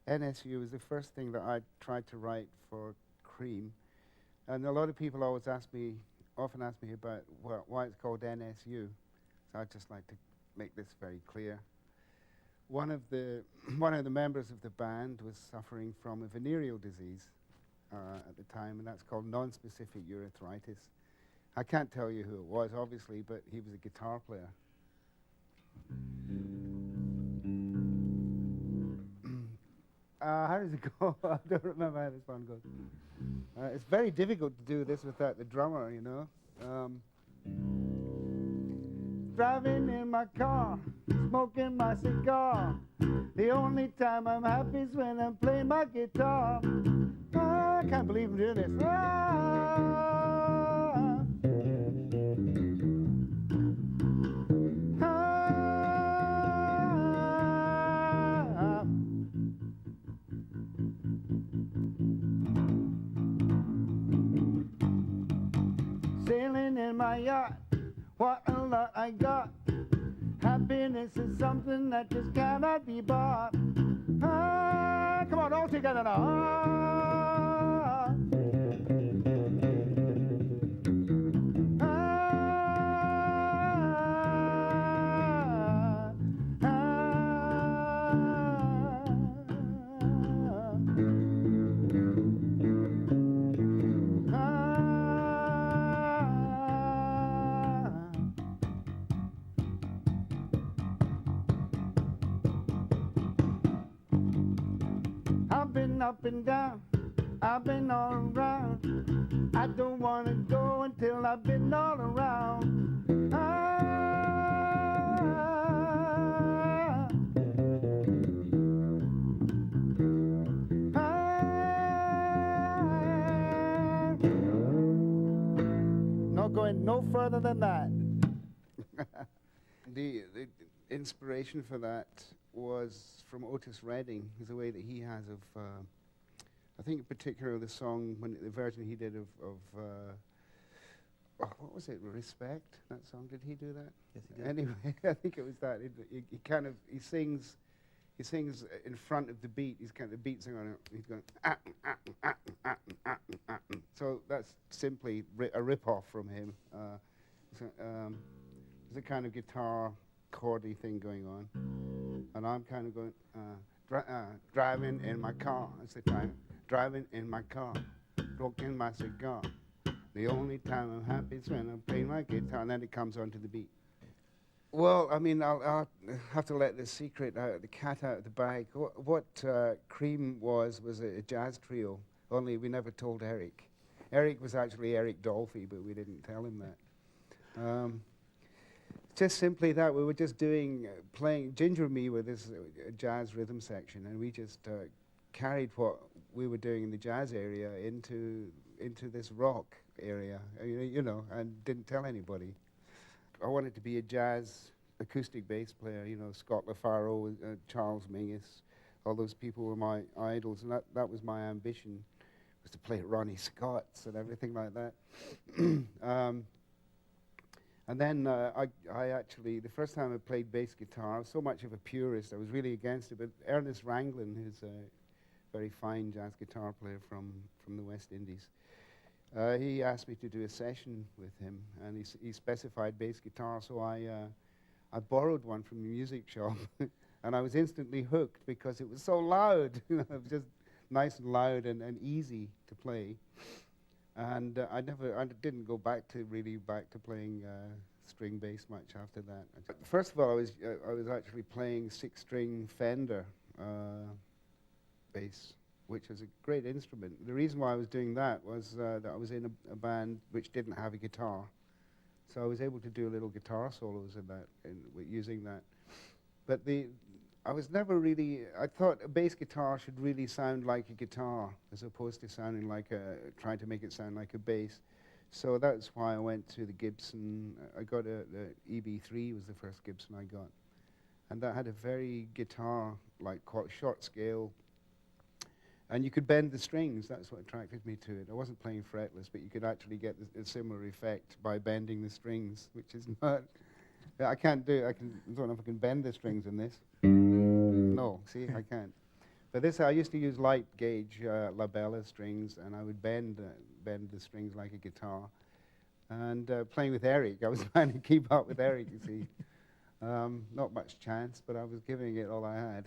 NSU was the first thing that I tried to write for Cream, and a lot of people always often ask me about why it's called NSU. So I'd just like to make this very clear. One of the one of the members of the band was suffering from a venereal disease at the time, and that's called non-specific urethritis. I can't tell you who it was, obviously, but he was a guitar player. How does it go? I don't remember how this one goes. It's very difficult to do this without the drummer, you know. Driving in my car, smoking my cigar. The only time I'm happy is when I'm playing my guitar. I can't believe I'm doing this. Sailing in my yacht, what a lot I got. Happiness is something that just cannot be bought. Come on, all together now. I've been up and down, I've been all around. I don't want to go until I've been all around. Not going no further than that. The inspiration for that was from Otis Redding, is the way that he has of, I think in particular the song, the version he did of what was it, Respect, that song, did he do that? Yes, he did. Anyway, I think it was that. He sings in front of the beat, the beat's going, he's going, so that's simply a rip-off from him. There's a kind of guitar chordy thing going on, and I'm kind of going, driving in my car, that's the time, driving in my car, smoking my cigar. The only time I'm happy is when I'm playing my guitar, and then it comes onto the beat. Well, I mean, I'll have to let the secret out, the cat out of the bag. What Cream was a jazz trio, only we never told Eric. Eric was actually Eric Dolphy, but we didn't tell him that. Just simply that, we were just playing Ginger and me with this jazz rhythm section, and we just carried what we were doing in the jazz area into this rock area, you know, and didn't tell anybody. I wanted to be a jazz acoustic bass player, you know, Scott LaFaro, Charles Mingus, all those people were my idols, and that was my ambition, was to play Ronnie Scott's and everything like that. And then I actually, the first time I played bass guitar, I was so much of a purist, I was really against it, but Ernest Ranglin, who's a very fine jazz guitar player from the West Indies, he asked me to do a session with him, and he specified bass guitar, so I borrowed one from the music shop, and I was instantly hooked because it was so loud. It was just nice and loud and easy to play. And I didn't go back to playing string bass much after that. First of all, I was actually playing 6-string Fender bass, which was a great instrument. The reason why I was doing that was that I was in a band which didn't have a guitar, so I was able to do little guitar solos in that, using that. But I was never really, I thought a bass guitar should really sound like a guitar as opposed to sounding like trying to make it sound like a bass. So that's why I went to the Gibson. I got the EB3 was the first Gibson I got. And that had a very guitar-like short scale. And you could bend the strings, that's what attracted me to it. I wasn't playing fretless, but you could actually get a similar effect by bending the strings, which is not, I can't do it. I don't know if I can bend the strings in this. No, see, I can't. But this, I used to use light gauge labella strings, and I would bend the strings like a guitar. And playing with Eric, I was trying to keep up with Eric, you see. Not much chance, but I was giving it all I had.